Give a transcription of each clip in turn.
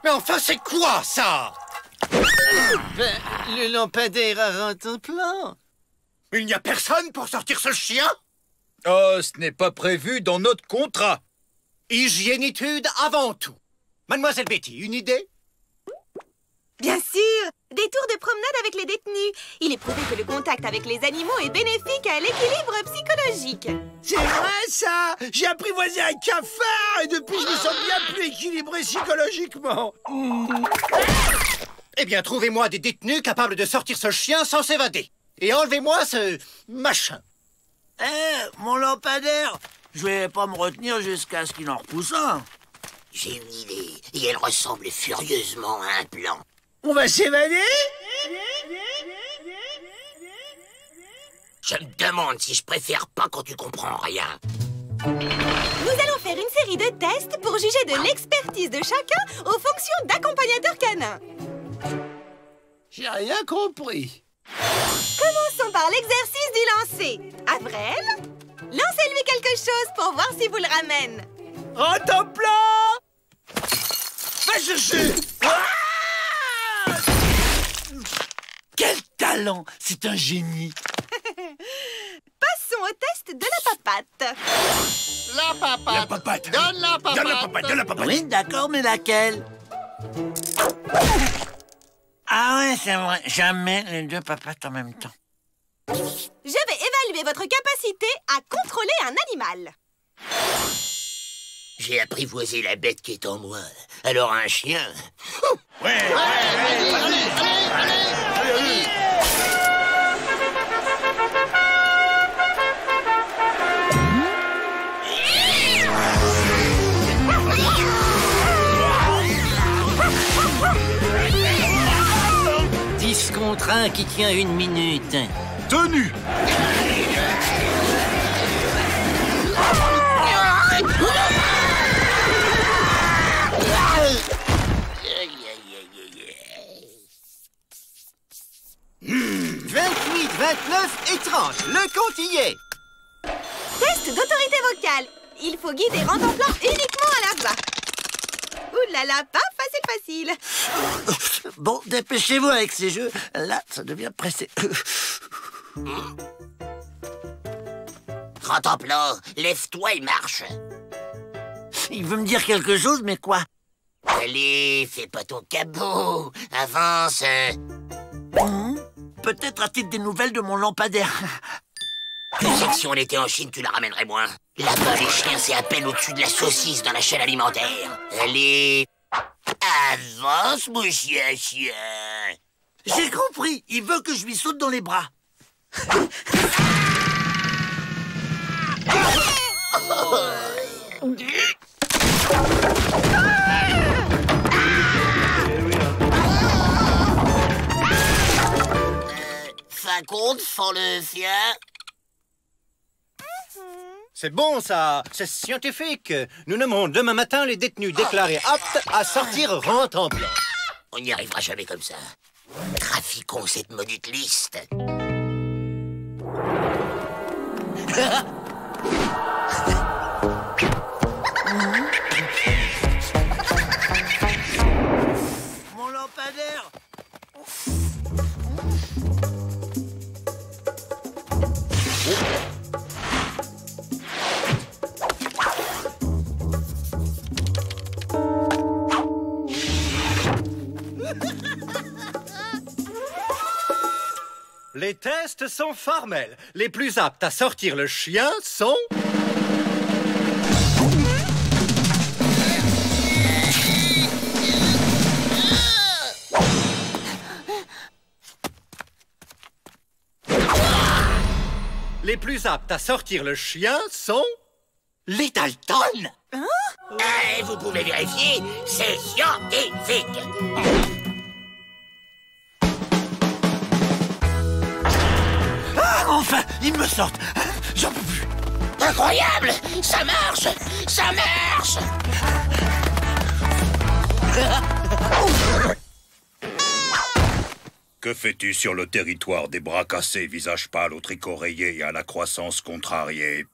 Mais enfin, c'est quoi, ça? Le lampadaire a rentré en plan. Il n'y a personne pour sortir ce chien? Oh, ce n'est pas prévu dans notre contrat. Hygiénitude avant tout. Mademoiselle Betty, une idée? Bien sûr! Des tours de promenade avec les détenus. Il est prouvé que le contact avec les animaux est bénéfique à l'équilibre psychologique. C'est vrai, ça! J'ai apprivoisé un cafard et depuis, je me sens bien plus équilibré psychologiquement. Eh bien, trouvez-moi des détenus capables de sortir ce chien sans s'évader. Et enlevez-moi ce machin. Mon lampadaire! Je vais pas me retenir jusqu'à ce qu'il en repousse un. J'ai une idée, et elle ressemble furieusement à un plan. On va s'évader? Je me demande si je préfère pas quand tu comprends rien. Nous allons faire une série de tests pour juger de l'expertise de chacun aux fonctions d'accompagnateur canin. J'ai rien compris. Commençons par l'exercice du lancer. Avril, lancez-lui quelque chose pour voir si vous le ramène. Rentre en plan! Va chercher! Quel talent! C'est un génie! Passons au test de la papate. La papate. La papate! Donne la papate. Donne la papate! Donne la papate! Oui, d'accord, mais laquelle? Ah ouais, c'est vrai. Jamais les deux papates en même temps. Je vais évaluer votre capacité à contrôler un animal. J'ai apprivoisé la bête qui est en moi. Alors un chien... Ouais! Contre 1 qui tient 1 minute. Tenu. Mmh. 28, 29 et 30. Le compte y est. Test d'autorité vocale. Il faut guider Rantanplan uniquement à la voix. Ouh là là, pas facile. Bon, dépêchez-vous avec ces jeux. Là, ça devient pressé. Rantanplan, lève-toi et marche. Il veut me dire quelque chose, mais quoi? Allez, fais pas ton cabot. Avance. Peut-être a-t-il des nouvelles de mon lampadaire. Tu sais que si on était en Chine, tu la ramènerais moins. Là-bas, les chiens, c'est à peine au-dessus de la saucisse dans la chaîne alimentaire. Allez, avance, mon chien. J'ai compris. Il veut que je lui saute dans les bras. Fin compte, font le fien. C'est bon, ça. C'est scientifique. Nous nommerons demain matin les détenus déclarés aptes à sortir Rantanplan. On n'y arrivera jamais comme ça. Trafiquons cette maudite liste. Mon lampadaire! Les tests sont formels. Les plus aptes à sortir le chien sont... Les plus aptes à sortir le chien sont... Les Dalton. Vous pouvez vérifier, c'est scientifique. Ah, enfin, ils me sortent. J'en peux plus. Incroyable! Ça marche! Ça marche! Que fais-tu sur le territoire des bras cassés, visage pâle, au tricot rayé et à la croissance contrariée?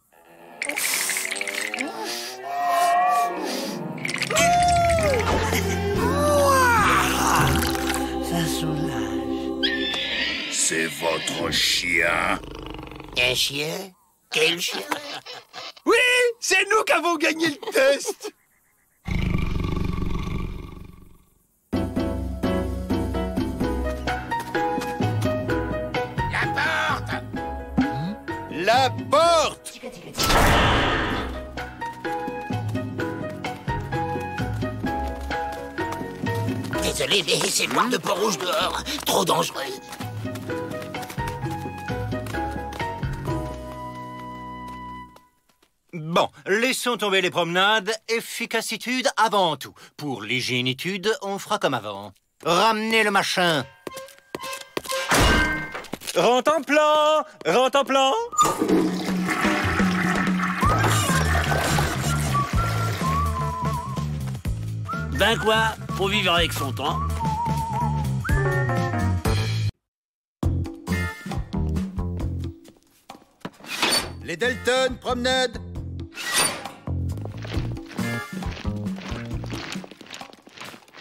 Ça soulage. C'est votre chien. Un chien? Quel chien? Oui, c'est nous qui avons gagné le test. La porte! Désolé, mais c'est noir de Port-Rouge dehors. Trop dangereux. Bon, laissons tomber les promenades. Efficacitude avant tout. Pour l'hygiénitude, on fera comme avant. Ramenez le machin. Rentre en plan! Rentre en plan! Ben quoi, faut vivre avec son temps. Les Dalton, promenade!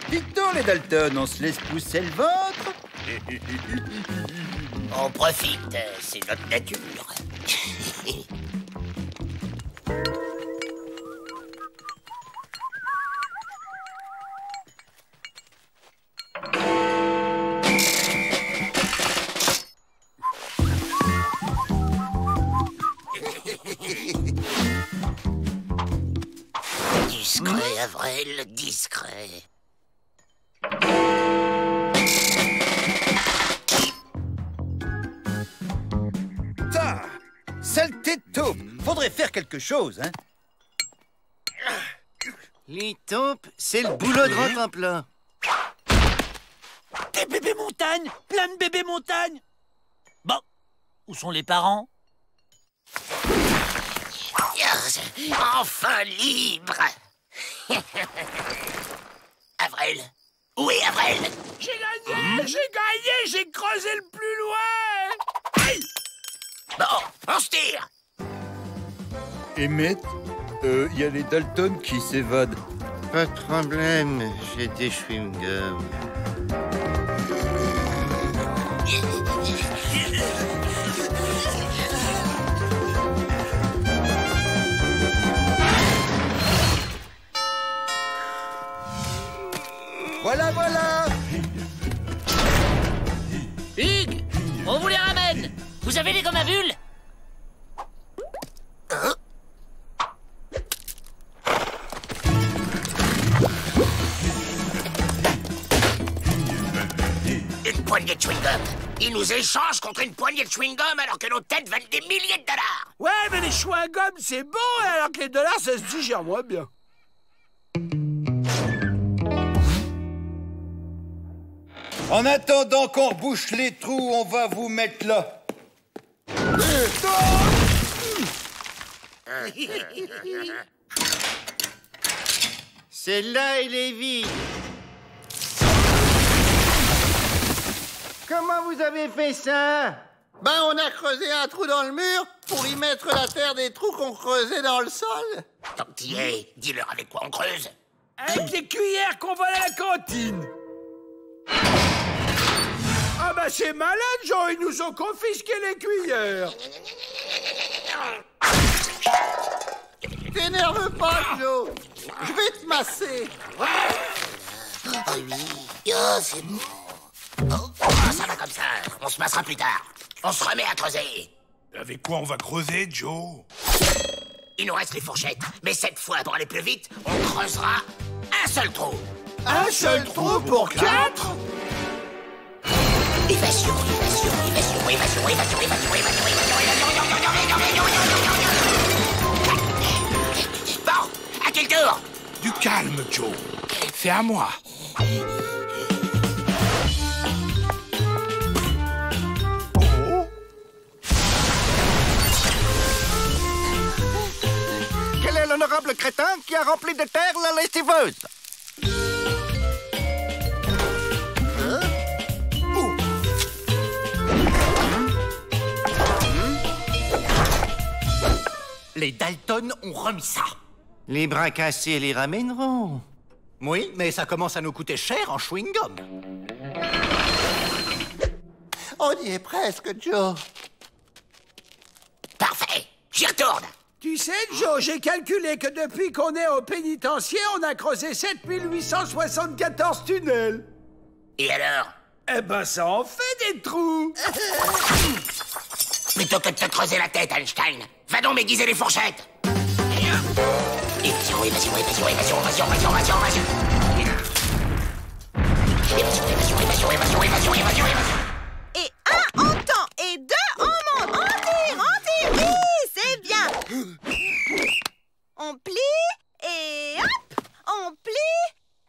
Dites-donc, les Dalton, on se laisse pousser le ventre? On profite, c'est notre nature. Discret, Avril, discret. Ça! Saleté de taupe! Faudrait faire quelque chose, hein? Les taupes, c'est le boulot de rentre en plan. Des bébés montagnes, plein de bébés montagnes. Bon, où sont les parents? Yes, enfin libre. Avril, où est Avril? J'ai gagné, j'ai creusé le plus loin. Aïe! Bon, on se tire. Emmett, y a les Dalton qui s'évadent. Pas de problème, j'ai des chewing-gums. Voilà, voilà! Hugues, on vous les ramène. Vous avez les gommes à bulles? Une poignée de chewing-gum. Ils nous échangent contre une poignée de chewing-gum alors que nos têtes valent des milliers de dollars. Ouais, mais les chewing-gums, c'est bon, alors que les dollars, ça se digère moins bien. En attendant qu'on rebouche les trous, on va vous mettre là. Celle-là, elle est vide. Comment vous avez fait ça? Ben, on a creusé un trou dans le mur pour y mettre la terre des trous qu'on creusait dans le sol. Tant que t'y es, dis-leur avec quoi on creuse. Avec les cuillères qu'on vole à la cantine. Ah bah c'est malade, Jean, ils nous ont confisqué les cuillères. T'énerve pas, Joe. Je vais te masser. Oh oui, oh, c'est bon. Oh, ça va comme ça, on se massera plus tard. On se remet à creuser. Avec quoi on va creuser, Joe? Il nous reste les fourchettes, mais cette fois, pour aller plus vite, on creusera un seul trou. Un seul trou pour 4? Évasion, évasion, évasion, évasion, évasion, évasion, évasion. Bon, à quel tour? Du calme, Joe. C'est à moi. Quel est l'honorable crétin qui a rempli de terre la lessiveuse? Les Dalton ont remis ça. Les bras cassés les ramèneront. Oui, mais ça commence à nous coûter cher en chewing-gum. On y est presque, Joe. Parfait, j'y retourne. Tu sais, Joe, j'ai calculé que depuis qu'on est au pénitencier, on a creusé 7874 tunnels. Et alors? Eh ben, ça en fait des trous. Plutôt que de te creuser la tête, Einstein, va donc m'aiguiser les fourchettes. Évasion, évasion, évasion, évasion, évasion, évasion, évasion, évasion. Évasion, évasion, évasion, évasion, évasion, évasion, évasion. Et 1 en temps, et 2 en monte. On tire, oui, c'est bien. On plie, et hop, on plie.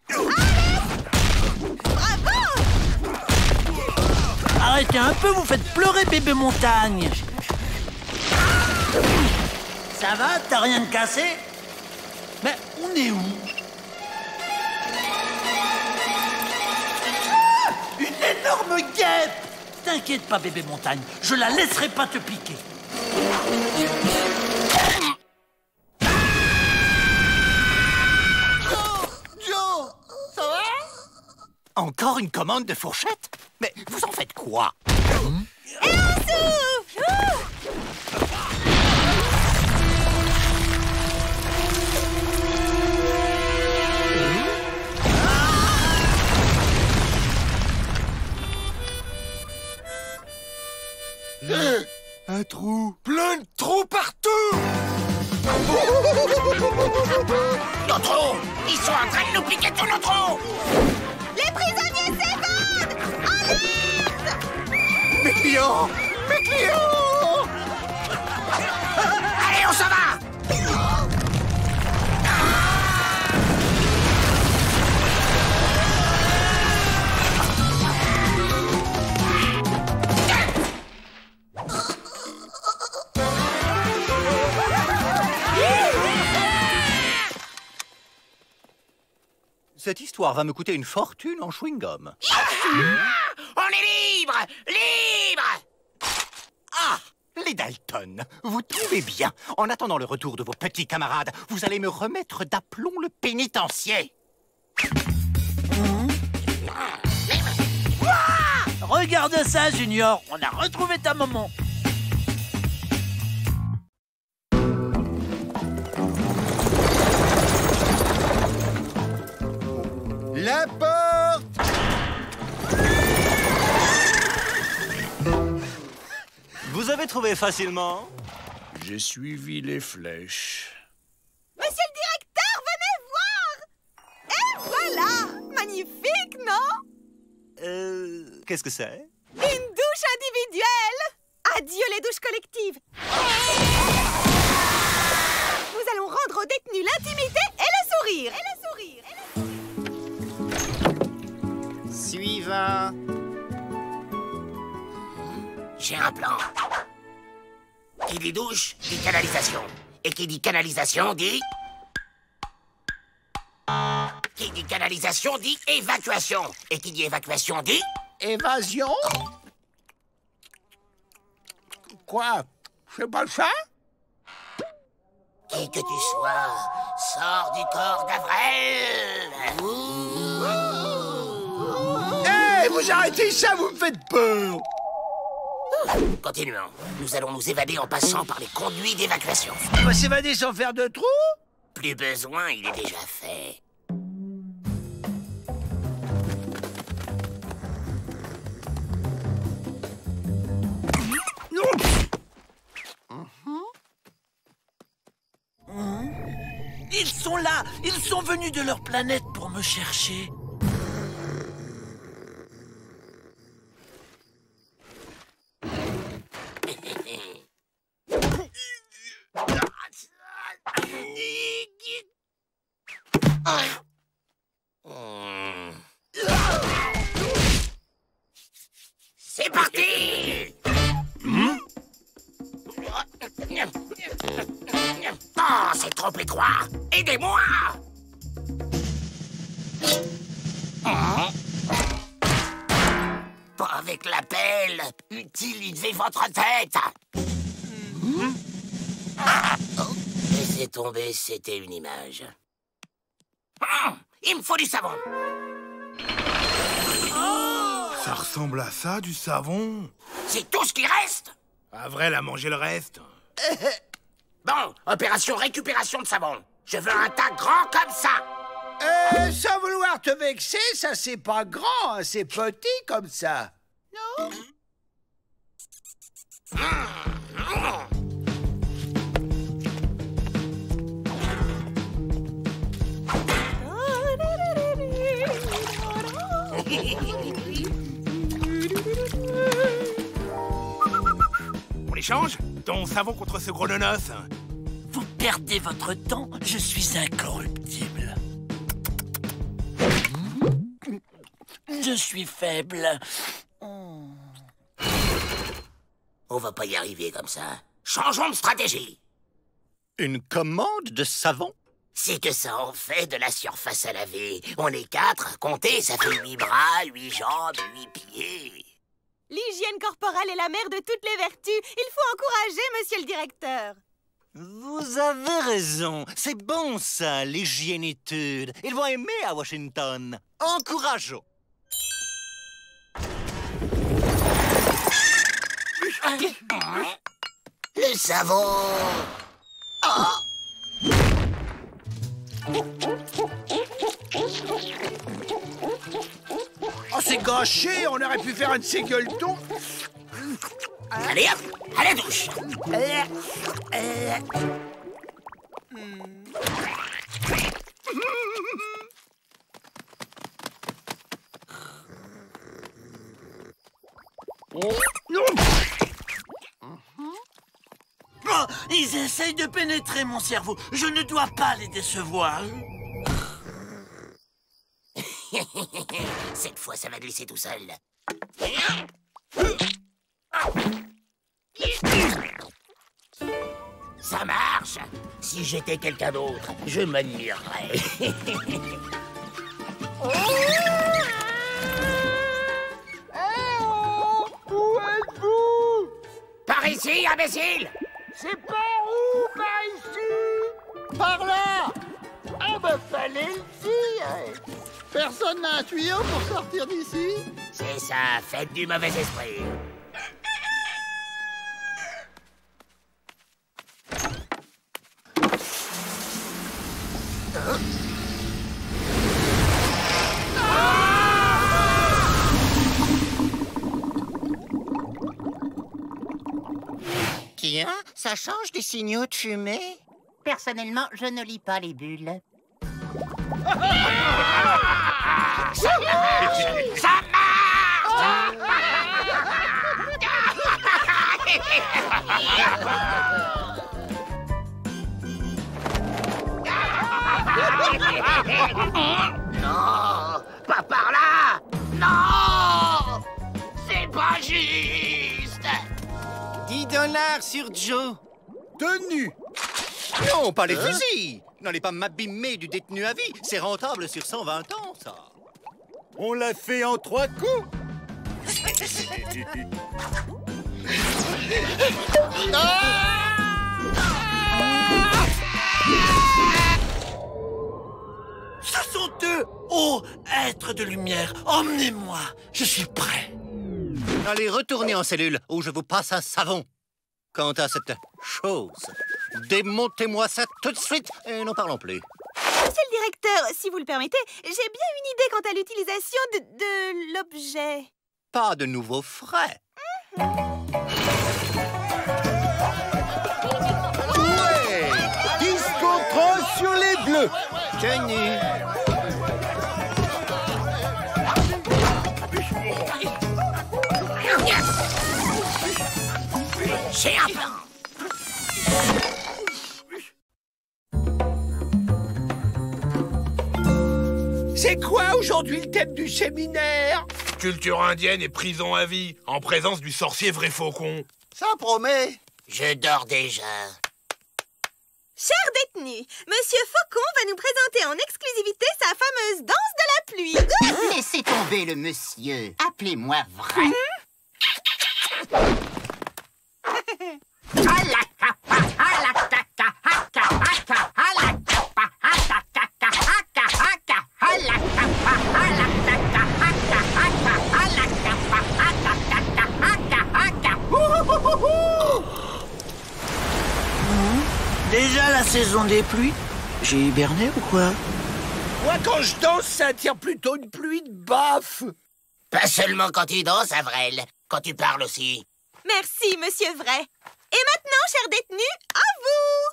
Allez, bravo. Arrêtez un peu, vous faites pleurer bébé montagne. Ça va, t'as rien de cassé? Mais on est où? Ah, une énorme guêpe! T'inquiète pas, bébé montagne, je la laisserai pas te piquer. Joe, ça va? Encore une commande de fourchette? Mais vous en faites quoi? Et on souffle. Un trou. Plein de trous partout. Nos trous! Ils sont en train de nous piquer tous nos trous! Les prisonniers s'évadent. Alerte. Mes clients! Mes clients! Allez, on s'en va! Cette histoire va me coûter une fortune en chewing-gum. On est libre! Libre! Ah! Les Dalton, vous trouvez bien. En attendant le retour de vos petits camarades, vous allez me remettre d'aplomb le pénitencier. Regarde ça, Junior, on a retrouvé ta maman. La porte! Vous avez trouvé facilement? J'ai suivi les flèches. Monsieur le directeur, venez voir. Et voilà. Magnifique, non? Qu'est-ce que c'est? Une douche individuelle. Adieu les douches collectives. Nous allons rendre aux détenus l'intimité et le sourire. Suivant. J'ai un plan. Qui dit douche, dit canalisation. Et qui dit canalisation, dit... Qui dit canalisation, dit évacuation. Et qui dit évacuation, dit... Évasion? Quoi? C'est pas ça? Qui que tu sois, sors du corps d'Avrel. Hé, vous arrêtez ça, vous me faites peur! Continuons. Nous allons nous évader en passant par les conduits d'évacuation. On va s'évader sans faire de trou? Plus besoin, il est déjà fait. Ils sont là, ils sont venus de leur planète pour me chercher. C'est parti! Oh, c'est trop étroit! Aidez-moi! Pas avec la pelle! Utilisez votre tête! Laissez tomber, c'était une image. Il me faut du savon. Ça ressemble à ça, du savon. C'est tout ce qui reste. Pas vrai, la manger le reste. Bon, opération récupération de savon. Je veux un tas grand comme ça. Sans vouloir te vexer, ça c'est pas grand, hein, c'est petit comme ça. Non? On échange? Ton savon contre ce gros nonos. Vous perdez votre temps, je suis incorruptible. Je suis faible. On va pas y arriver comme ça. Changeons de stratégie. Une commande de savon? C'est que ça en fait de la surface à laver. On est 4, comptez, ça fait 8 bras, 8 jambes, 8 pieds. L'hygiène corporelle est la mère de toutes les vertus. Il faut encourager, monsieur le directeur. Vous avez raison. C'est bon, ça, l'hygiénitude. Ils vont aimer à Washington. Encourageons. Le savon. Oh, c'est gâché, on aurait pu faire un de ces gueuletons. Allez hop, à la douche. Oh, ils essayent de pénétrer mon cerveau. Je ne dois pas les décevoir. Cette fois, ça va glisser tout seul. Ça marche. Si j'étais quelqu'un d'autre, je m'admirerais. Où êtes-vous? Par ici, imbécile. C'est par où, par ici? Par là! Ah ben, fallait le dire! Personne n'a un tuyau pour sortir d'ici? C'est ça, faites du mauvais esprit. Tiens, ça change des signaux de fumée? Personnellement, je ne lis pas les bulles. Ça marche! Ça marche! Non! Pas par là! Non! C'est pas juste! 10 $ sur Joe. Tenu. Non, pas les fusils. N'allez pas m'abîmer du détenu à vie. C'est rentable sur 120 ans, ça. On l'a fait en 3 coups. Ce sont eux! Oh, être de lumière, emmenez-moi! Je suis prêt! Allez, retournez en cellule où je vous passe un savon. Quant à cette chose, démontez-moi ça tout de suite et n'en parlons plus. Monsieur le directeur, si vous le permettez, j'ai bien une idée quant à l'utilisation de l'objet. Pas de nouveaux frais. Ouais. Disco trop sur les bleus. Tenu. J'ai un plan! C'est quoi aujourd'hui le thème du séminaire? Culture indienne et prison à vie, en présence du sorcier vrai faucon. Ça promet. Je dors déjà. Chers détenus, Monsieur Faucon va nous présenter en exclusivité sa fameuse danse de la pluie. Laissez tomber le monsieur. Appelez-moi vrai. la saison des pluies? J'ai hiberné ou quoi? Moi, quand je danse, ça attire plutôt une pluie de baffes. Pas seulement quand tu danses, Avrel. Quand tu parles aussi. Merci, monsieur Vrai. Et maintenant, chers détenus, à vous!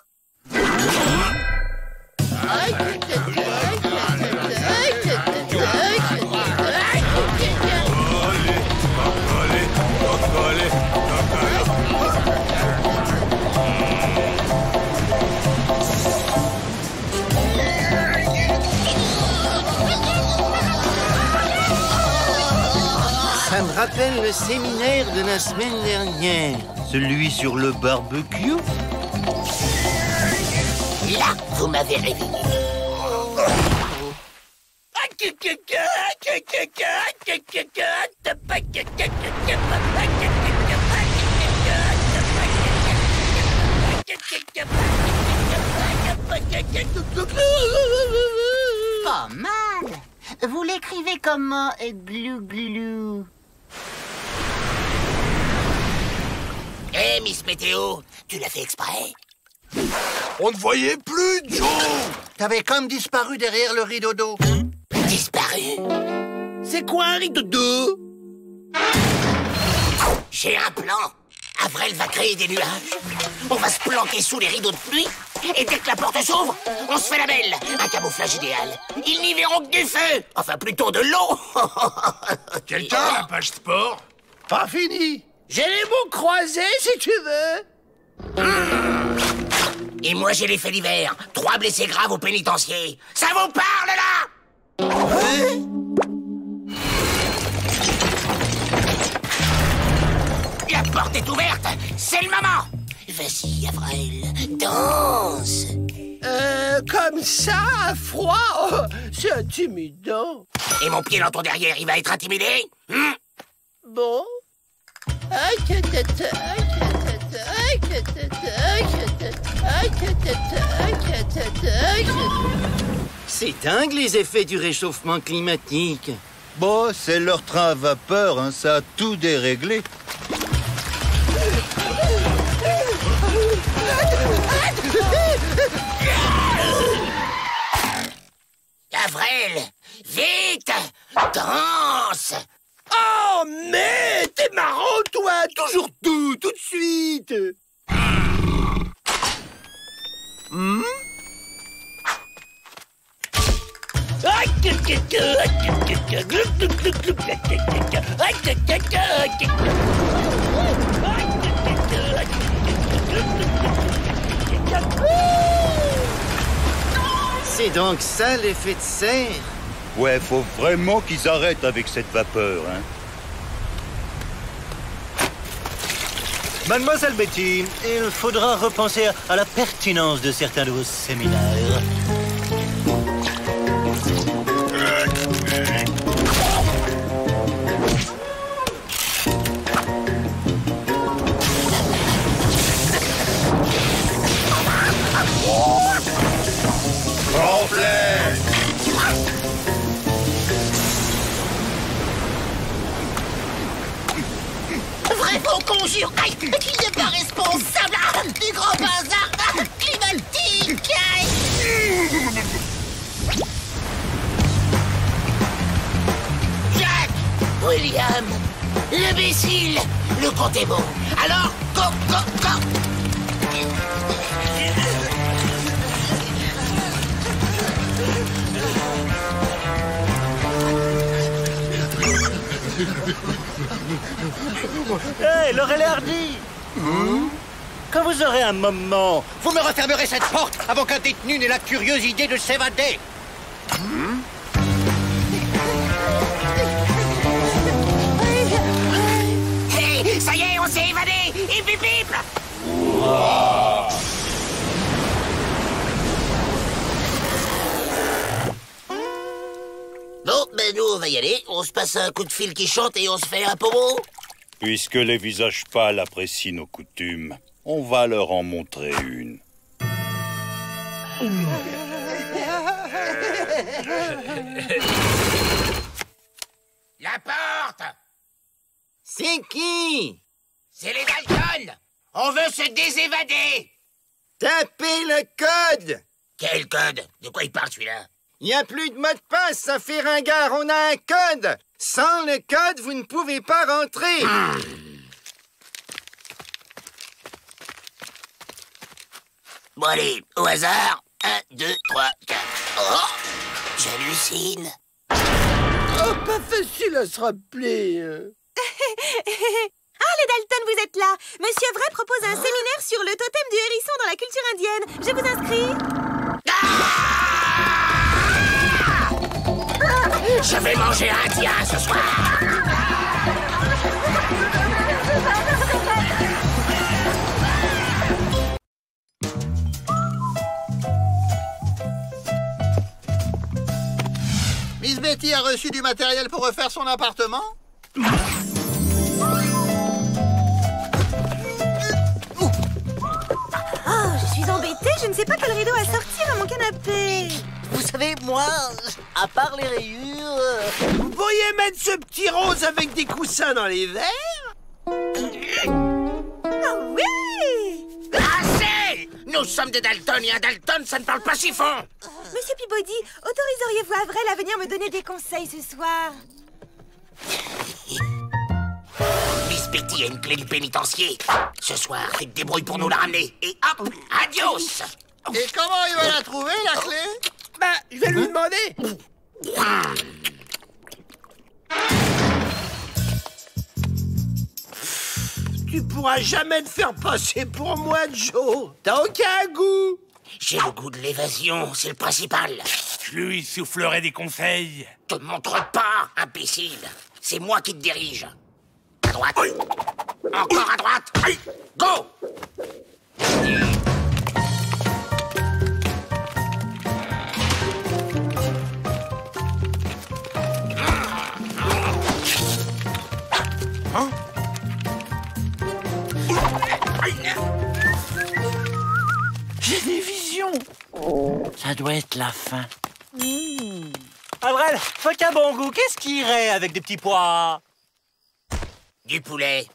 Ça me rappelle le séminaire de la semaine dernière. Celui sur le barbecue. Là, vous m'avez réveillé. Pas mal. Vous l'écrivez comment, glou-glou? Hé, Miss Météo, tu l'as fait exprès? On ne voyait plus, Joe. T'avais comme disparu derrière le rideau d'eau. Disparu? C'est quoi un rideau d'eau? J'ai un plan. Avrel va créer des nuages. On va se planquer sous les rideaux de pluie. Et dès que la porte s'ouvre, on se fait la belle. Un camouflage idéal. Ils n'y verront que du feu. Enfin, plutôt de l'eau. Quelqu'un a la page sport? Pas fini. J'ai les mots croisés, si tu veux. Et moi, j'ai les faits divers. 3 blessés graves au pénitencier. Ça vous parle, là? La porte est ouverte. C'est le moment. Vas-y, Avrel. Danse. Comme ça, à froid, oh, c'est intimidant. Et mon pied dans ton derrière, il va être intimidé? Bon. C'est dingue les effets du réchauffement climatique. Bon, c'est leur train à vapeur, hein, ça a tout déréglé. Avrel, vite! Danse! Oh, mais t'es marrant, toi. Toujours tout de suite. C'est donc ça l'effet de serre? Ouais, faut vraiment qu'ils arrêtent avec cette vapeur, hein. Mademoiselle Betty, il faudra repenser à la pertinence de certains de vos séminaires. Vrai faux conjure qu'il n'est pas responsable du grand bazar climatique. Jack, William, l'imbécile, le compte est bon. Alors, go. Hé, Laurel et Hardy! Quand vous aurez un moment, vous me refermerez cette porte avant qu'un détenu n'ait la curieuse idée de s'évader. Hé, ça y est, on s'est évadé. Hip, hip, hip. Bon, ben nous, on va y aller. On se passe un coup de fil qui chante et on se fait un pommeau. Puisque les visages pâles apprécient nos coutumes, on va leur en montrer une. La porte! C'est qui? C'est les Dalton! On veut se désévader! Tapez le code! Quel code? De quoi il parle celui-là? Il n'y a plus de mot de passe, ça fait ringard, on a un code! Sans le code, vous ne pouvez pas rentrer! Bon allez, au hasard. 1, 2, 3, 4. Oh! J'hallucine. Oh, pas facile à se rappeler. Ah, les Dalton, vous êtes là. Monsieur Vrai propose un séminaire sur le totem du hérisson dans la culture indienne. Je vous inscris. Je vais manger indien ce soir. Miss Betty a reçu du matériel pour refaire son appartement? Oh, je suis embêtée. Je ne sais pas quel rideau à sortir à mon canapé. Vous savez, moi, à part les rayures... Vous pourriez mettre ce petit rose avec des coussins dans les verres? Oh oui! Assez! Nous sommes des Dalton et un Dalton, ça ne parle pas si fort. Monsieur Peabody, autoriseriez-vous Avril à venir me donner des conseils ce soir? Miss Betty a une clé du pénitencier. Ce soir, tu te débrouilles pour nous la ramener. Et hop, adios! Et comment il va la trouver, la clé? Bah, je vais lui demander. Tu pourras jamais te faire passer pour moi, Joe. T'as aucun goût. J'ai le goût de l'évasion, c'est le principal. Je lui soufflerai des conseils. Te montre pas, imbécile. C'est moi qui te dirige. À droite. Encore à droite. Go! Hein? J'ai des visions. Ça doit être la fin. Avril, faut qu'un bon goût. Qu'est-ce qui irait avec des petits pois? Du poulet.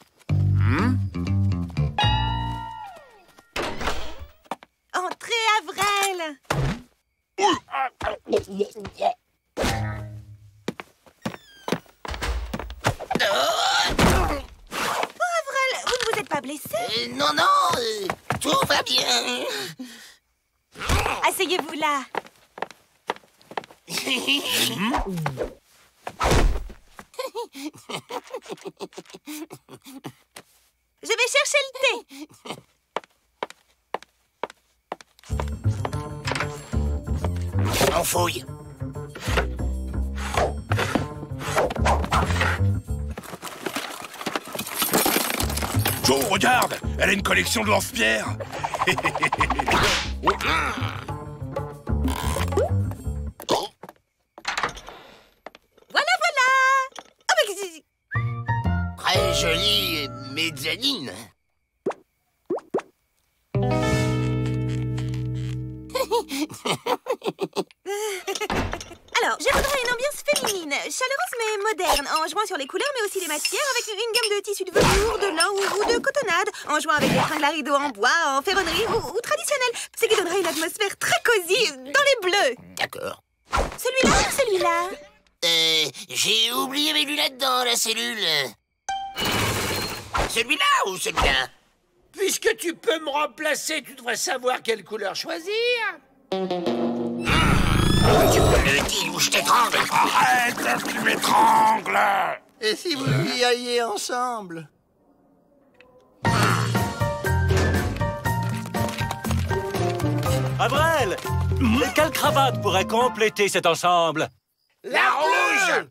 Entrez, Avril. Vous ne vous êtes pas blessé? Non, non, tout va bien. Asseyez-vous là. Je vais chercher le thé. On fouille. Joe, regarde, elle a une collection de lance-pierres. Voilà, voilà. Oh, mais Très jolie mezzanine. Alors, je voudrais une ambiance féminine, chaleureuse mais moderne, en jouant sur les couleurs mais aussi les matières, avec une gamme de tissus de velours, de lin ou de cotonnade, en jouant avec des fringues à rideaux en bois, en ferronnerie ou traditionnelle, ce qui donnerait une atmosphère très cosy dans les bleus. D'accord. Celui-là ou celui-là? J'ai oublié mes lunettes dans la cellule. Celui-là ou celui-là? Puisque tu peux me remplacer, tu devrais savoir quelle couleur choisir. Tu me le dis ou je t'étrangle. Arrête, tu m'étrangles. Et si vous y alliez ensemble? Avril, quelle cravate pourrait compléter cet ensemble? La rouge.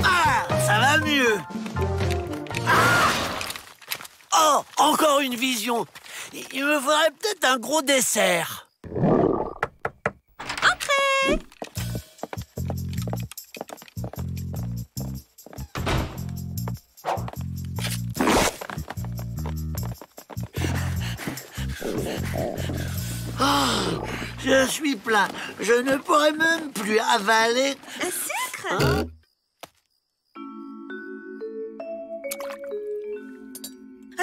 Ah, ça va mieux. Oh, encore une vision. Il me faudrait peut-être un gros dessert. Entrez. Oh, je suis plein. Je ne pourrais même plus avaler. Un sucre?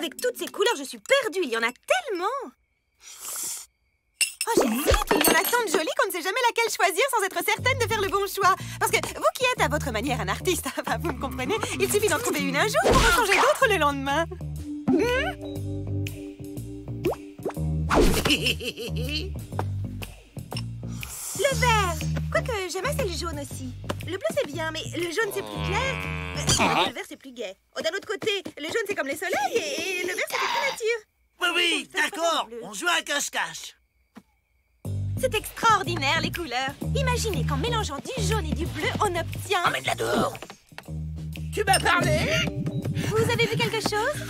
Avec toutes ces couleurs, je suis perdue. Il y en a tellement. Oh, j'hésite. Il y en a tant de jolies qu'on ne sait jamais laquelle choisir sans être certaine de faire le bon choix. Parce que vous qui êtes à votre manière un artiste, enfin, vous me comprenez, il suffit d'en trouver une un jour pour en changer d'autres le lendemain. Le vert. Quoique, j'aime assez le jaune aussi. Le bleu, c'est bien, mais le jaune, c'est plus clair. Le vert, c'est plus gai. Oh, d'un autre côté, le jaune, c'est comme les soleils et le vert, c'est la nature. Oui, d'accord. On joue à cache-cache. C'est extraordinaire, les couleurs. Imaginez qu'en mélangeant du jaune et du bleu, on obtient... Emmène-la dehors. Tu m'as parlé? Vous avez vu quelque chose?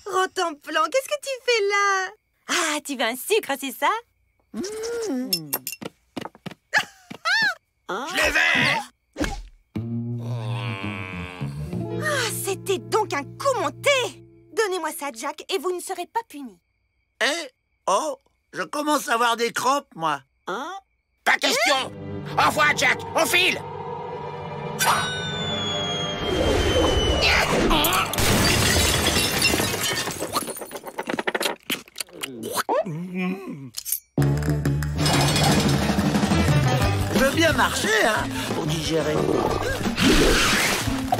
Rotenplan, qu'est-ce que tu fais là? Ah, tu veux un sucre, c'est ça? Je les vais. Ah, c'était donc un coup monté. Donnez-moi ça, Jack, et vous ne serez pas puni. Oh, je commence à avoir des crampes, moi. Hein? Pas question. Au revoir, Jack. On file. Je veux bien marcher, hein, pour digérer.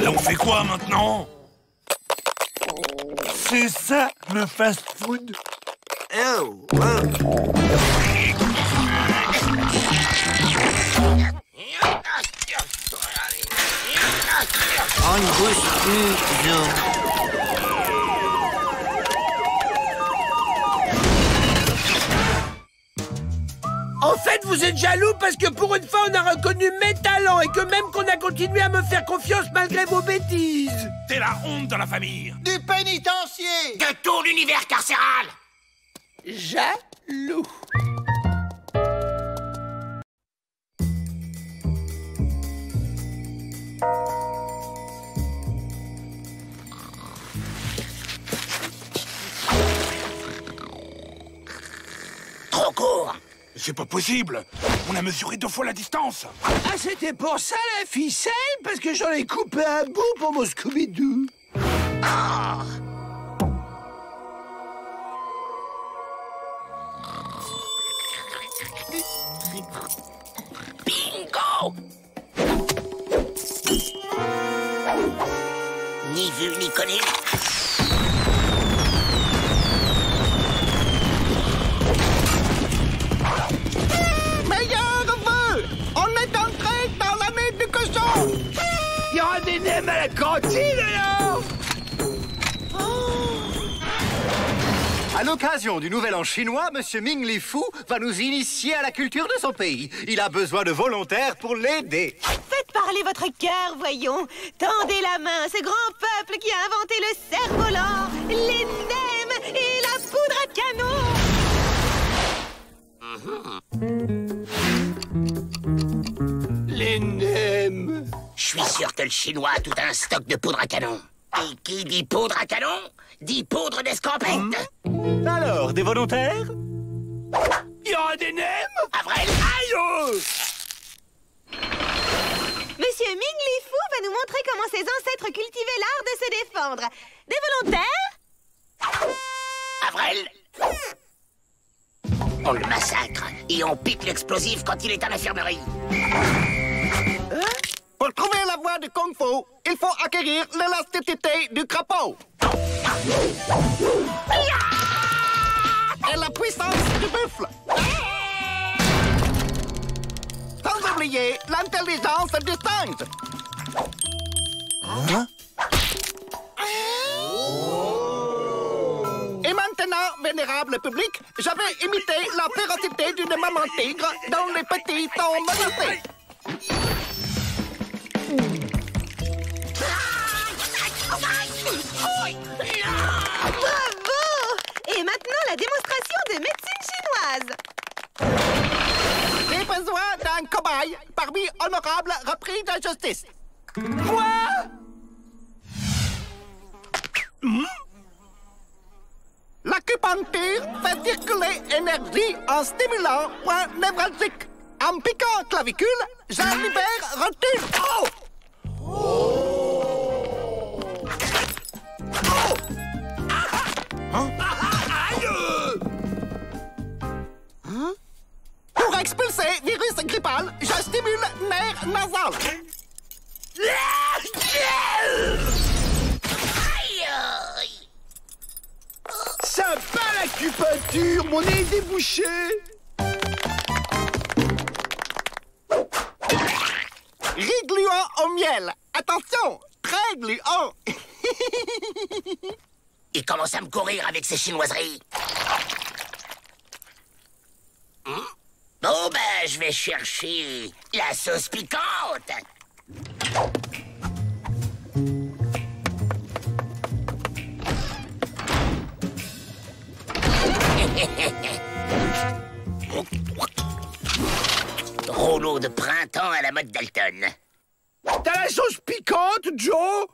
Et on fait quoi maintenant? C'est ça, le fast-food. Oh, On ne bouge plus, Joe. En fait, vous êtes jaloux parce que pour une fois, on a reconnu mes talents et que même qu'on a continué à me faire confiance malgré vos bêtises. T'es la honte dans la famille. Du pénitencier. De tout l'univers carcéral. Jaloux. Trop court. C'est pas possible. On a mesuré 2 fois la distance. Ah, c'était pour ça la ficelle? Parce que j'en ai coupé un bout pour mon Scooby-Doo. Ah. Bingo! Ni vu ni connu. Meilleur vœu. On est entré dans l'année du cochon. Il y aura des nems à la cantine, alors? À l'occasion du Nouvel An chinois, Monsieur Ming Li Fu va nous initier à la culture de son pays. Il a besoin de volontaires pour l'aider. Faites parler votre cœur, voyons. Tendez la main à ce grand peuple qui a inventé le cerf-volant, les nems et la poudre à canon. Les nems. Je suis sûr que le Chinois a tout un stock de poudre à canon. Et qui dit poudre à canon, dit poudre d'escampette. Alors, des volontaires? Il y aura des nems? Avril. Aïe! Monsieur Ming Li Fu va nous montrer comment ses ancêtres cultivaient l'art de se défendre. Des volontaires? Avril. On le massacre et on pique l'explosif quand il est à l'infirmerie. Pour trouver la voie du Kung Fu, il faut acquérir l'élasticité du crapaud. Et la puissance du buffle. Sans oublier l'intelligence du singe. Et maintenant, vénérable public, j'avais imité la férocité d'une maman tigre dont les petits sont menacés. Bravo! Et maintenant, la démonstration de médecine chinoise. J'ai besoin d'un cobaye parmi honorables repris de justice. Quoi? L'acupuncture fait circuler énergie en stimulant point névralgique. En piquant clavicule, j'en libère rotule. Oh! c'est virus grippal. Je stimule nerf nasal. Sympa l'acupuncture, mon nez est débouché. Régluant au miel. Attention, très gluant. Il commence à me courir avec ses chinoiseries. Bon, ben, je vais chercher la sauce piquante. Rouleau de printemps à la mode Dalton. T'as la sauce piquante, Joe?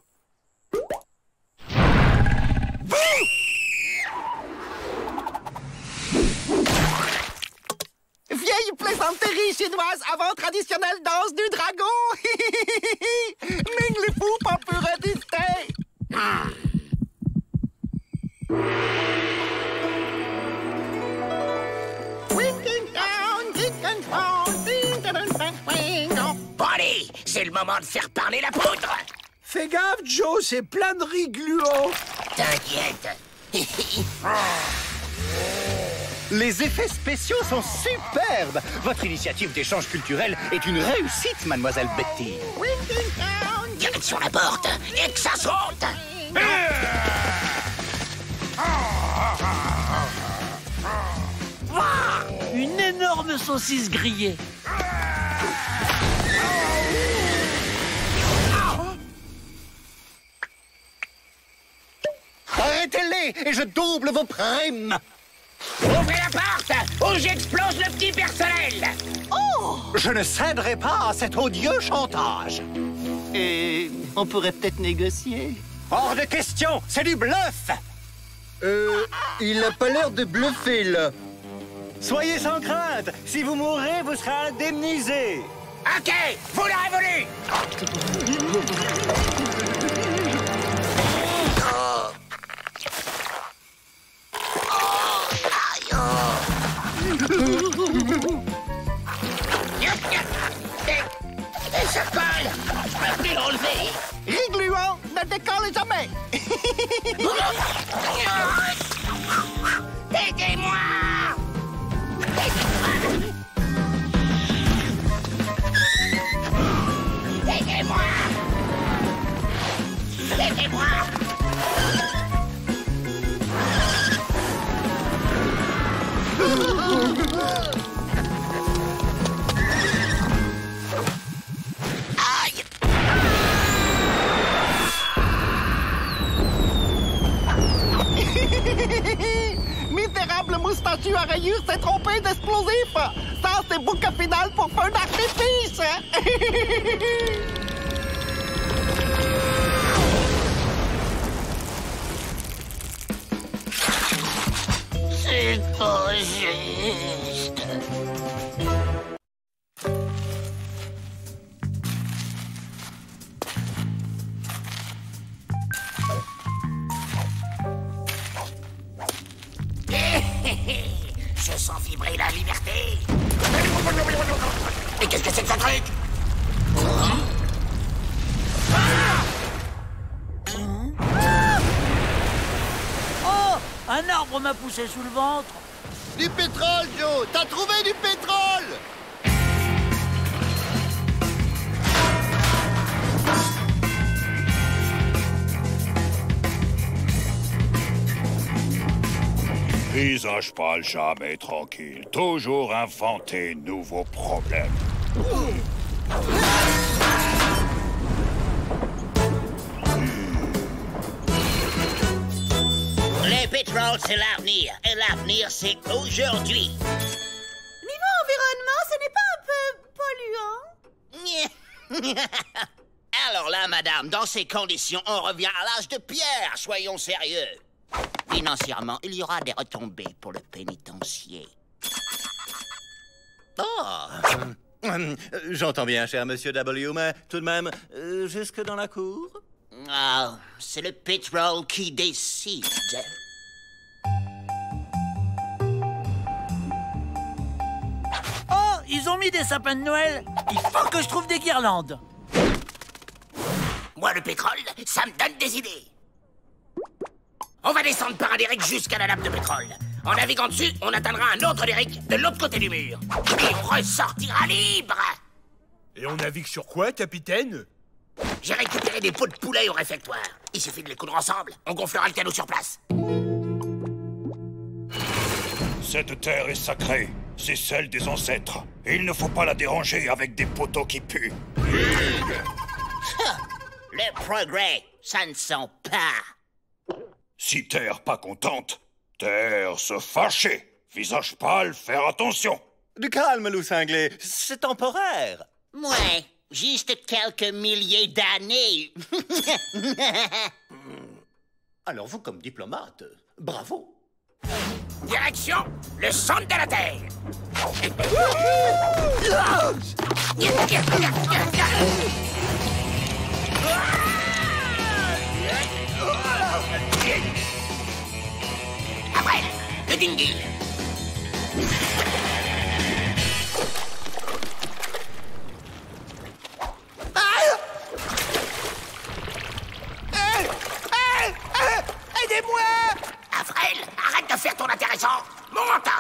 Vieille plaisanterie chinoise avant traditionnelle danse du dragon. Ming le fou pas pu résister. Allez, c'est le moment de faire parler la poudre. Fais gaffe, Joe, c'est plein de riz gluants. T'inquiète. Les effets spéciaux sont superbes. Votre initiative d'échange culturel est une réussite, mademoiselle Betty. Direction la porte et que ça saute. Une énorme saucisse grillée. Arrêtez-les et je double vos primes. Ouvrez la porte ou j'explose le petit personnel. Oh! Je ne céderai pas à cet odieux chantage. Et on pourrait peut-être négocier. Hors de question, c'est du bluff. Il a pas l'air de bluffer, là. Soyez sans crainte. Si vous mourrez, vous serez indemnisé. Ok, vous l'aurez voulu. Et ça colle. Je peux plus l'enlever. Régluant ne décolle jamais. Aidez-moi. Aidez-moi. Aidez-moi. Aïe. Misérable moustachu à rayures s'est trompé d'explosif. Ça, c'est bouquet final pour feu d'artifice. C'est pas juste. Je sens vibrer la liberté. Et qu'est-ce que c'est que ce truc? Oh! Un arbre m'a poussé sous le ventre. Du pétrole, Joe. T'as trouvé du pétrole. Visage pâle, jamais tranquille. Toujours inventer nouveaux problèmes. Les pétroles, c'est l'avenir. Et l'avenir, c'est aujourd'hui. Niveau environnement, ce n'est pas un peu polluant? Alors là, madame, dans ces conditions, on revient à l'âge de pierre. Soyons sérieux. Financièrement, il y aura des retombées pour le pénitencier. Oh! J'entends bien, cher monsieur W, mais tout de même, jusque dans la cour? Ah, c'est le pétrole qui décide. Oh, ils ont mis des sapins de Noël. Il faut que je trouve des guirlandes. Moi, le pétrole, ça me donne des idées. On va descendre par un derrick jusqu'à la nappe de pétrole. En naviguant dessus, on atteindra un autre derrick de l'autre côté du mur. Et on ressortira libre. Et on navigue sur quoi, capitaine? J'ai récupéré des pots de poulet au réfectoire. Il suffit de les coudre ensemble. On gonflera le canot sur place. Cette terre est sacrée. C'est celle des ancêtres. Et il ne faut pas la déranger avec des poteaux qui puent. Le progrès, ça ne sent pas. Si terre pas contente, terre se fâcher. Visage pâle, faire attention. Du calme, loup cinglé. C'est temporaire. Ouais, juste quelques milliers d'années. Alors vous, comme diplomate, bravo. Direction le centre de la Terre. Après, le dinghy. Aidez-moi! Avril, arrête de faire ton intéressant. Monte!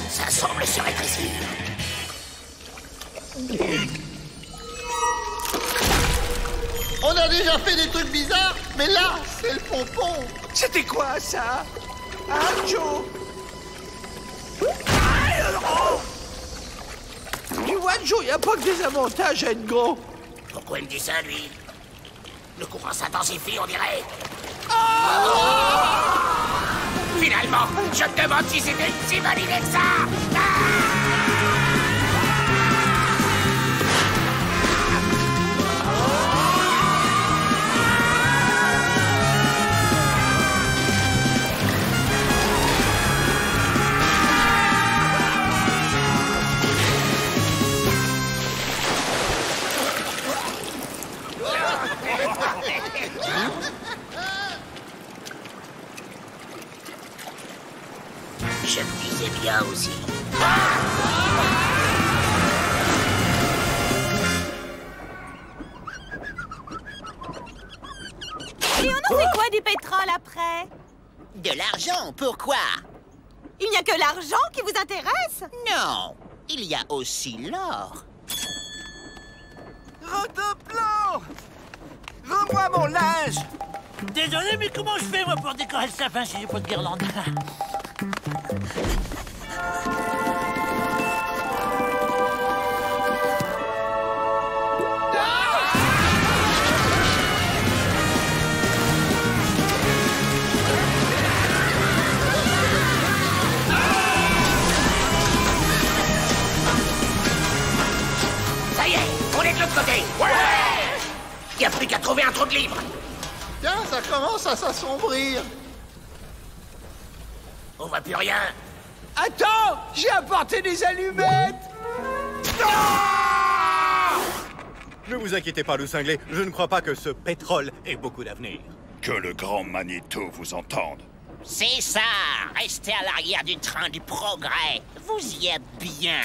Ça semble se rétrécir. On a déjà fait des trucs bizarres, mais là, c'est le pompon. C'était quoi, ça? Hein, Joe? Tu vois, Joe, y a pas que des avantages à être gros. Pourquoi il me dit ça, lui? Le courant s'intensifie, on dirait. Finalement, je me demande si c'était une si bonne idée que ça. Je me disais bien aussi. Et on en fait quoi du pétrole après? De l'argent, pourquoi? Il n'y a que l'argent qui vous intéresse? Non, il y a aussi l'or. Rotoplan! Rends-moi mon linge! Désolé, mais comment je fais, moi, pour décorer le sapin si j'ai pas de guirlande? Ça y est, on est de l'autre côté. Ouais! Il n'y a plus qu'à trouver un trou de libre. Tiens, ça commence à s'assombrir. On voit plus rien. Attends, j'ai apporté des allumettes. Ne vous inquiétez pas, loup cinglé. Je ne crois pas que ce pétrole ait beaucoup d'avenir. Que le grand Manitou vous entende. C'est ça! Restez à l'arrière du train du progrès. Vous y êtes bien.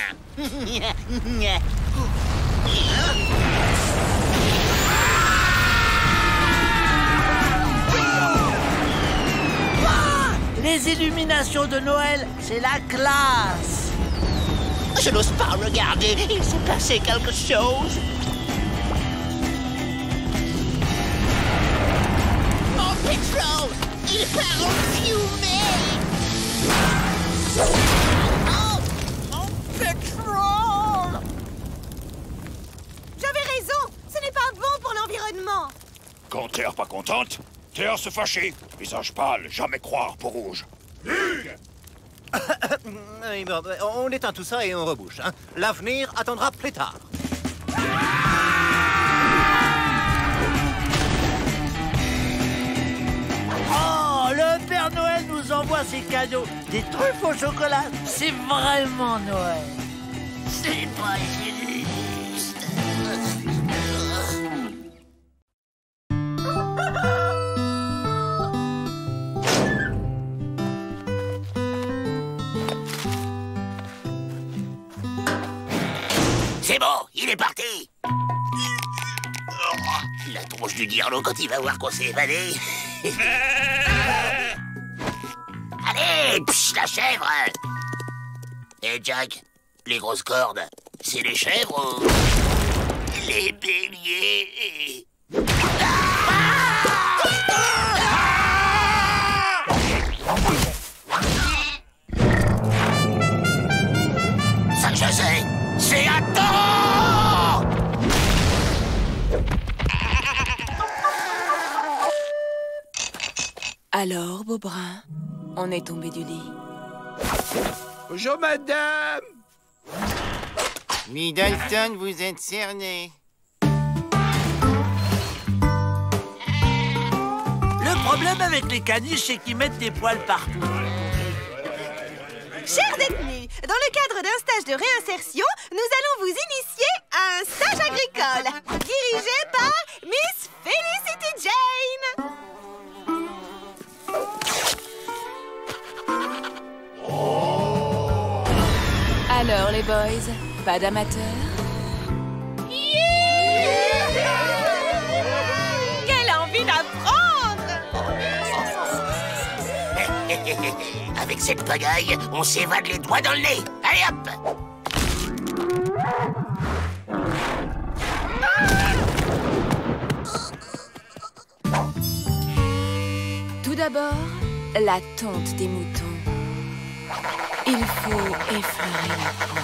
Les illuminations de Noël, c'est la classe. Je n'ose pas regarder. Il s'est passé quelque chose. Mon pétrole! Il part en fumée! Oh! Mon pétrole! J'avais raison! Ce n'est pas bon pour l'environnement! Quand terre pas contente, terre se fâcher. Visage pâle, jamais croire peau rouge. Oui, bon, on éteint tout ça et on rebouche. Hein. L'avenir attendra plus tard. Oh, le Père Noël nous envoie ses cadeaux. Des truffes au chocolat, c'est vraiment Noël. C'est pas juste. il est parti. La tronche du dirlo quand il va voir qu'on s'est évadé. Allez, psh, la chèvre. Eh Jack, les grosses cordes, c'est les chèvres ou les béliers? Ça je sais, c'est un taureau! Alors, Beaubrun, on est tombé du lit. Bonjour, madame. Middleton, vous êtes cerné. Le problème avec les caniches, c'est qu'ils mettent des poils partout. Chers détenus, dans le cadre d'un stage de réinsertion, nous allons vous initier à un stage agricole, dirigé par Miss Felicity Jane. Alors, les boys, pas d'amateurs? Quelle envie d'apprendre! Avec cette pagaille, on s'évade les doigts dans le nez. Allez hop! Tout d'abord, la tonte des moutons. Il faut effleurer la peau,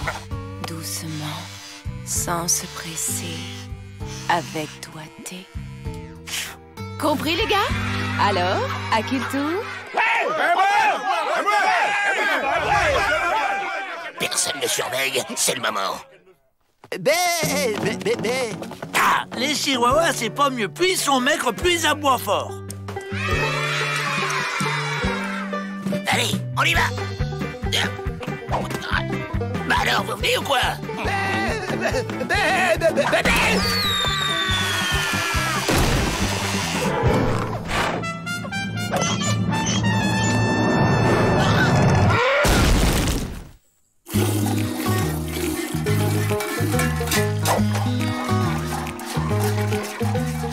doucement, sans se presser, avec doigté. Compris, les gars? Alors, à qui le tour? Personne ne surveille, c'est le moment. Ah, les chihuahuas, c'est pas mieux. Plus ils sont maigres, plus ils aboient fort. Allez, on y va! Bah alors, vous venez ou quoi?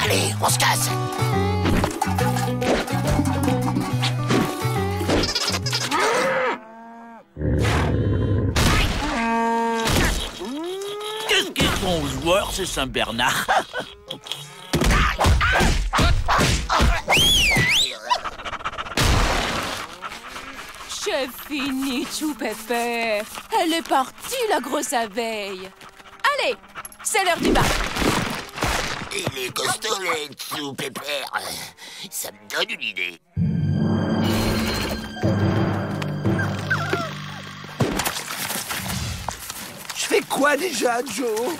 Allez, on se casse! Qu'est-ce qu'ils font aux joueurs, c'est Saint-Bernard? J'ai fini, Chou Pépère. Elle est partie, la grosse abeille. Allez, c'est l'heure du bain. Il est costaud, le Chou Pépère. Ça me donne une idée. Je fais quoi déjà, Joe?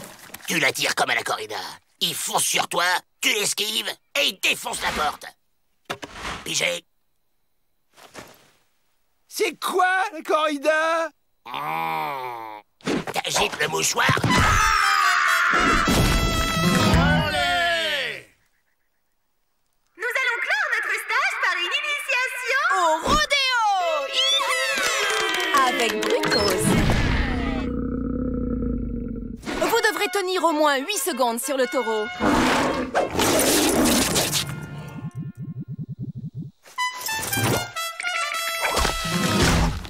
Tu la tires comme à la corrida. Il fonce sur toi, tu l'esquives et il défonce la porte. Pigé. C'est quoi, la corrida? T'agites le mouchoir. Nous allons clore notre stage par une initiation au rodéo! Avec Bricos. Vous devrez tenir au moins 8 secondes sur le taureau.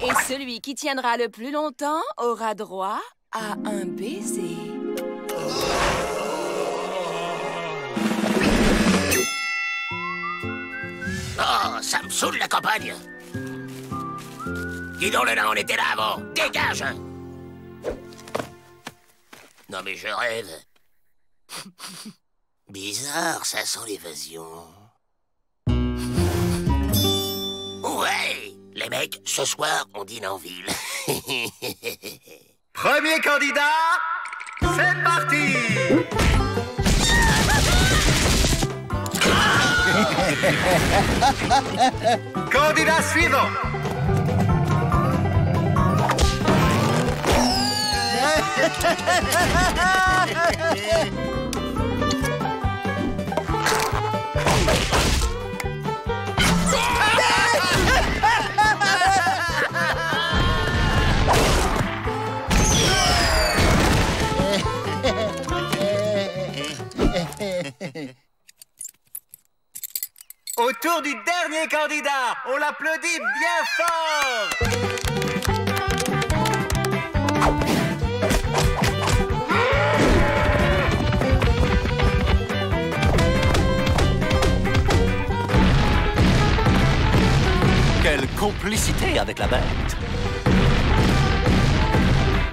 Et celui qui tiendra le plus longtemps aura droit à un baiser. Oh, ça me saoule la campagne. Dis donc, là, on était là avant. Dégage! Non, mais je rêve. Bizarre, ça sent l'évasion. Ouais! Les mecs, ce soir, on dîne en ville. Premier candidat, c'est parti. Candidat suivant. Au tour du dernier candidat, on l'applaudit bien fort. Quelle complicité avec la bête.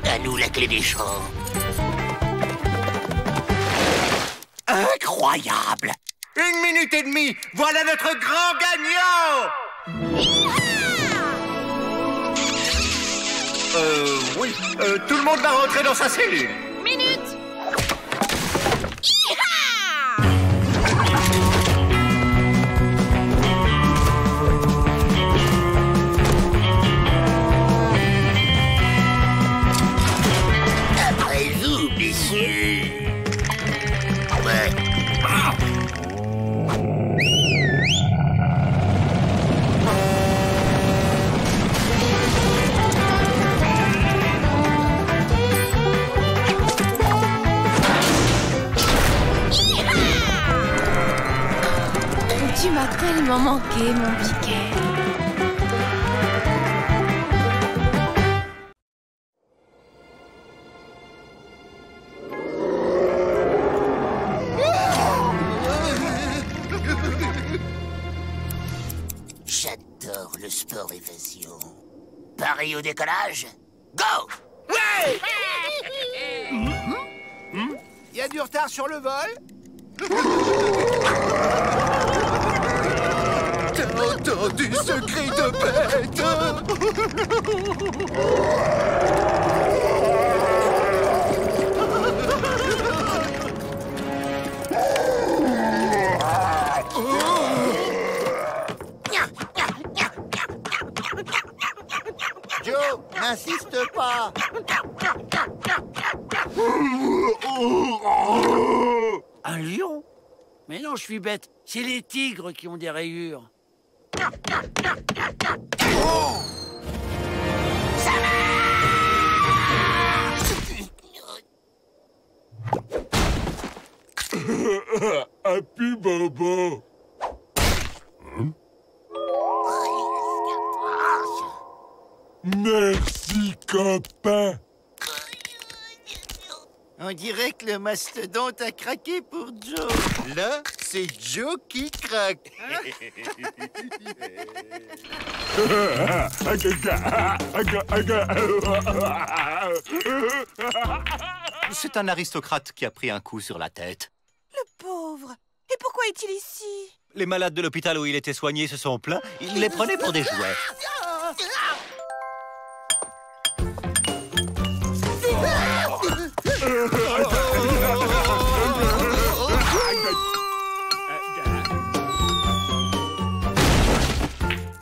À nous la clé des champs. Incroyable! 1 minute et demie, voilà notre grand gagnant! Oui, tout le monde va rentrer dans sa cellule. Minute! Après vous, messieurs. Ouais. Tu m'as tellement manqué, mon piquet. J'adore le sport évasion. Paris au décollage? Go! Ouais! Y a du retard sur le vol? T'as entendu ce cri de bête? Joe, n'insiste pas. Un lion? Mais non, je suis bête. C'est les tigres qui ont des rayures. Happy Bobo. Merci, copain. On dirait que le mastodonte a craqué pour Joe. Là, c'est Joe qui craque. C'est un aristocrate qui a pris un coup sur la tête. Le pauvre. Et pourquoi est-il ici? Les malades de l'hôpital où il était soigné se sont plaints. Il les prenait pour des jouets.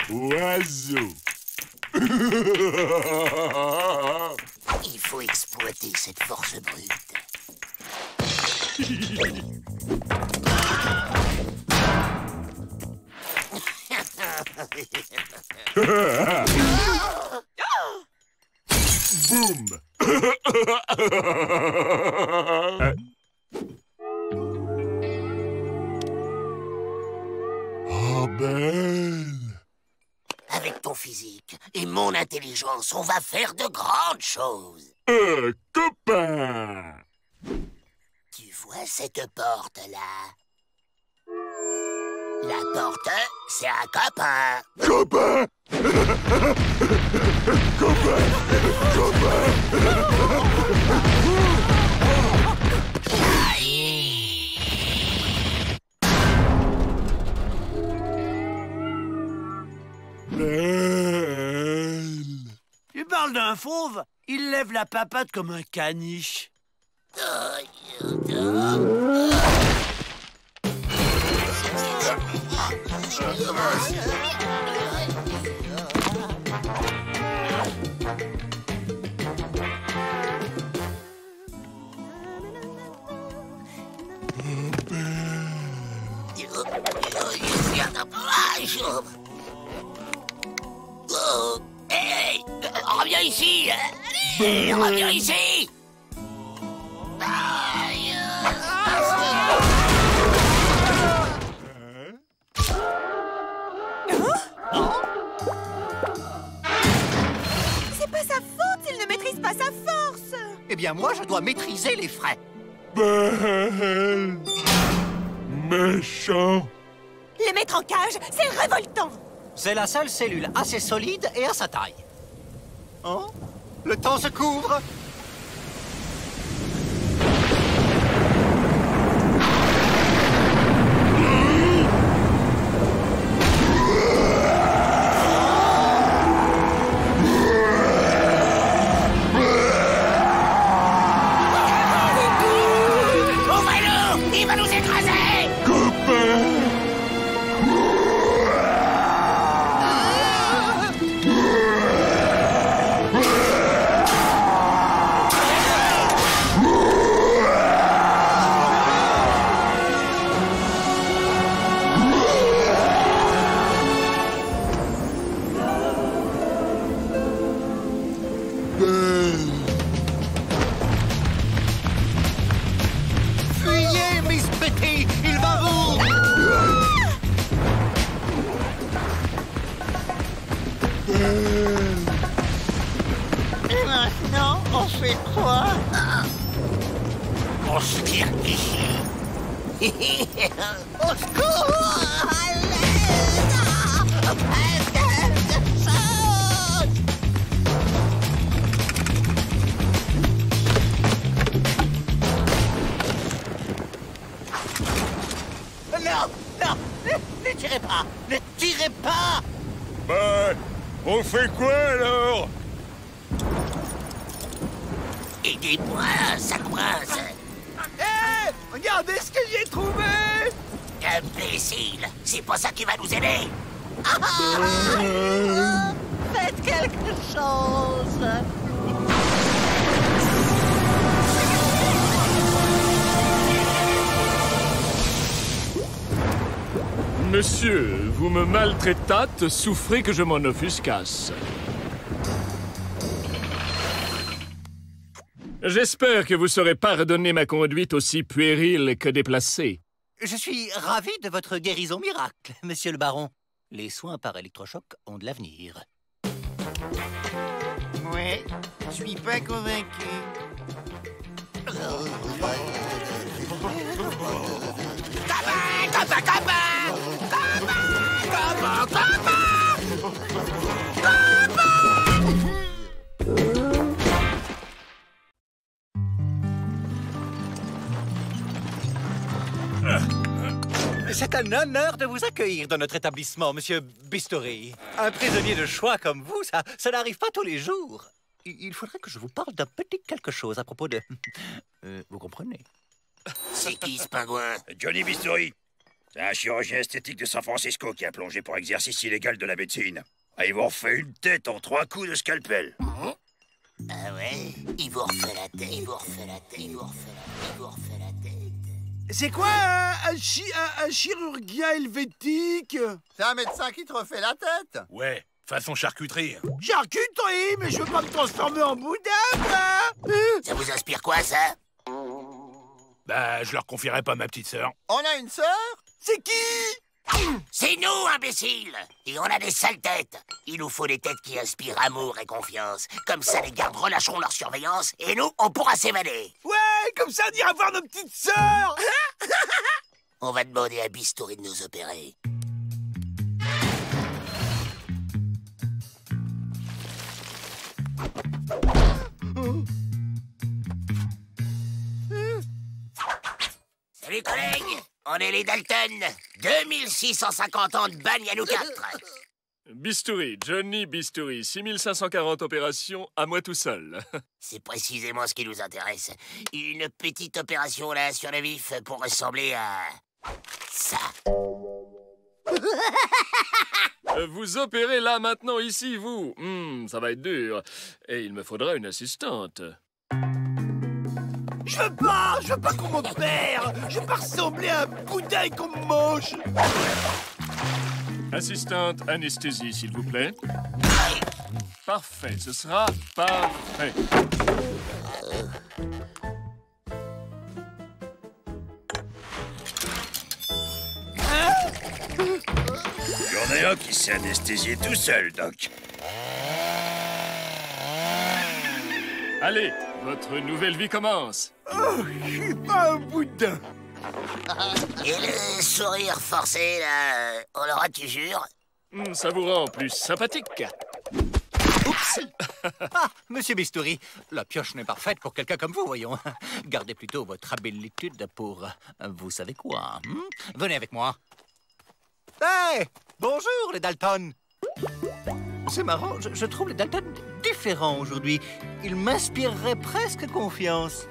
Oiseau. Il faut exploiter cette force brute. Boum. Oh, belle. Avec ton physique et mon intelligence, on va faire de grandes choses. Copain. Tu vois cette porte-là? La porte, c'est un copain. Copain. Copain. Copain. Belle. Tu parles d'un fauve? Il lève la papate comme un caniche. Oh, hey, reviens ici. Allez, reviens ici. Aïe. bien moi, je dois maîtriser les frais. Méchant. Les mettre en cage, c'est révoltant. C'est la seule cellule assez solide et à sa taille. Oh, le temps se couvre. Ouvrez-le! Il va nous écraser! Fuyez, Miss Betty, il va vous... Et maintenant, on fait quoi? On se tire ici. Au secours! À l'aide! Quelque chose! Non, non, ne tirez pas, ne tirez pas. Ben, on fait quoi alors? Aidez-moi, ça coince. Hé! Regardez ce que j'ai trouvé! Imbécile, c'est pas ça qui va nous aider. Faites quelque chose! Monsieur, vous me maltraitâtes, souffrez que je m'en offuscasse. J'espère que vous saurez pardonner ma conduite aussi puérile que déplacée. Je suis ravi de votre guérison miracle, monsieur le baron. Les soins par électrochoc ont de l'avenir. Ouais, je suis pas convaincu. C'est un honneur de vous accueillir dans notre établissement, monsieur Bistouri. Un prisonnier de choix comme vous, ça n'arrive pas tous les jours. Il faudrait que je vous parle d'un petit quelque chose à propos de... vous comprenez? C'est qui ce pingouin? Johnny Bistouri. C'est un chirurgien esthétique de San Francisco qui a plongé pour exercice illégal de la médecine. Ah, ils vous refait une tête en 3 coups de scalpel. Ah ouais? Il vous refait la tête, il vous refait la tête, il vous refait la tête, il vous refait la tête. C'est quoi un chirurgien helvétique? C'est un médecin qui te refait la tête? Ouais, façon charcuterie. Charcuterie? Mais je veux pas me transformer en boudin, quoi! Ça vous inspire quoi, ça? Bah, je leur confierai pas ma petite sœur. On a une sœur? C'est qui? C'est nous, imbéciles! Et on a des sales têtes. Il nous faut des têtes qui inspirent amour et confiance. Comme ça, les gardes relâcheront leur surveillance et nous, on pourra s'évader. Ouais, comme ça, on ira voir nos petites sœurs! On va demander à Bistouri de nous opérer. Salut, collègues! On est les Dalton. 2650 ans de bagne à nous 4. Bistouri, Johnny Bistouri, 6540 opérations, à moi tout seul. C'est précisément ce qui nous intéresse. Une petite opération là sur le vif pour ressembler à... ça. Vous opérez là, maintenant, ici, vous. Ça va être dur. Et il me faudra une assistante. Je veux pas qu'on m'opère! Je veux pas ressembler à un boudin qu'on me mange! Assistante anesthésie, s'il vous plaît. Parfait, ce sera parfait. Il y en a un qui s'est anesthésié tout seul, Doc. Allez, Votre nouvelle vie commence. Oh, je suis pas un boudin. Et le sourire forcé, là, on l'aura, tu jures? Ça vous rend plus sympathique. Oups. Ah, monsieur Bistouri, la pioche n'est pas faite pour quelqu'un comme vous, voyons. Gardez plutôt votre habilitude pour... vous savez quoi, Venez avec moi. Hey! Bonjour, les Dalton. C'est marrant, je trouve les Dalton différents aujourd'hui. Ils m'inspireraient presque confiance.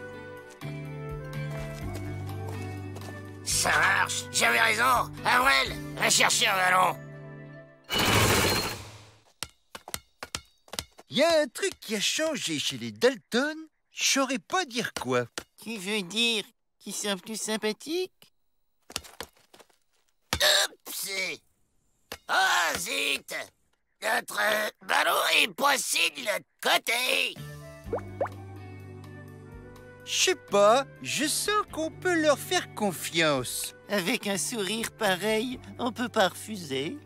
Ça marche, j'avais raison. Avril, va chercher un ballon. Il y a un truc qui a changé chez les Dalton. Je saurais pas dire quoi. Tu veux dire qu'ils sont plus sympathiques? Oups! Oh, zut! Notre ballon est passé de l'autre côté. Je sais pas, je sens qu'on peut leur faire confiance. Avec un sourire pareil, on peut pas refuser.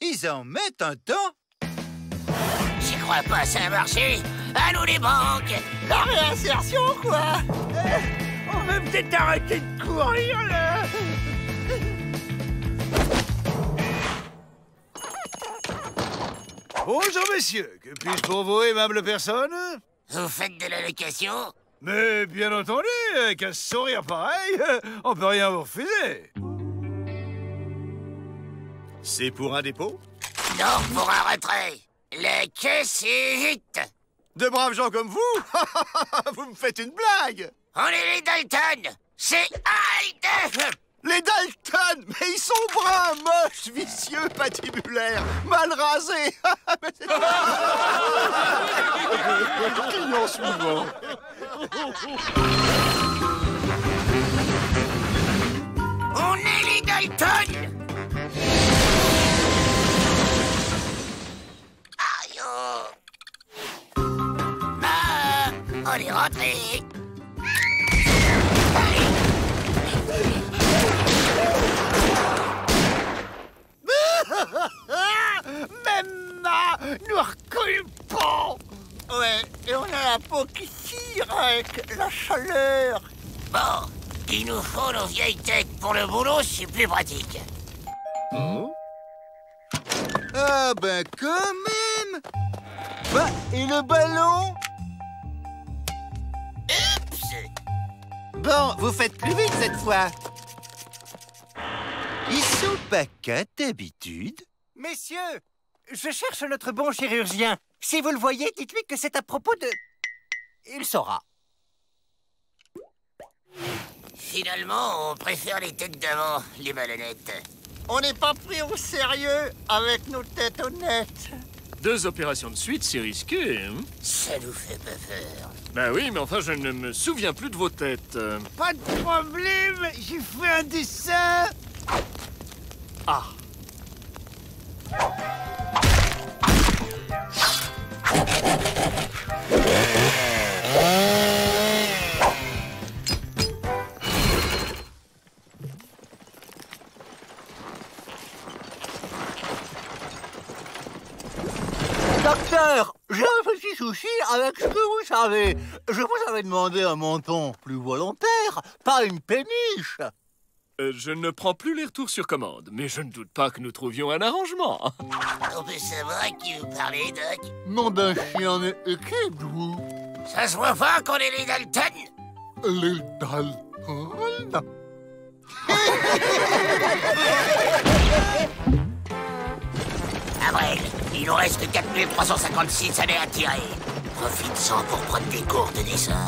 Ils en mettent un temps. J'y crois pas, ça a marché. À nous les banques. La réinsertion, quoi. On va peut-être arrêter de courir, là. Bonjour, messieurs. Que puis-je pour vous, aimable personne? Vous faites de la location? Mais bien entendu, avec un sourire pareil, on peut rien vous refuser. C'est pour un dépôt? Non, pour un retrait. La caisse est vite. De braves gens comme vous? Vous me faites une blague. On est les Dalton. C'est Hyde. Les Dalton! Mais ils sont bruns, moches, vicieux, patibulaires, mal rasés! Client suivant. On est les Dalton! Aïe! Ah, on est rentré! Même Ma nous recule pas. Ouais, et on a la peau qui tire avec la chaleur. Bon, il nous faut nos vieilles têtes pour le boulot, c'est plus pratique. Ah ben quand même. Bah, et le ballon? Bon, vous faites plus vite cette fois. Ils sont pas quatre d'habitude. Messieurs, je cherche notre bon chirurgien. Si vous le voyez, dites-lui que c'est à propos de... Il saura. Finalement, on préfère les têtes d'avant, les malhonnêtes. On n'est pas pris au sérieux avec nos têtes honnêtes. 2 opérations de suite, c'est risqué, hein? Ça nous fait pas peur. Ben oui, mais enfin, je ne me souviens plus de vos têtes. Pas de problème, j'ai fait un dessin. Ah. Docteur, j'ai un petit souci avec ce que vous savez. Je vous avais demandé un menton plus volontaire, pas une péniche. Je ne prends plus les retours sur commande, mais je ne doute pas que nous trouvions un arrangement. On peut savoir à qui vous parlez, Doc? Nom d'un chien et qui êtes-vous? Ça se voit pas qu'on est les Dalton? Les Dalton? Avril, il nous reste 4356 années à tirer. Profite-en pour prendre des cours de dessin.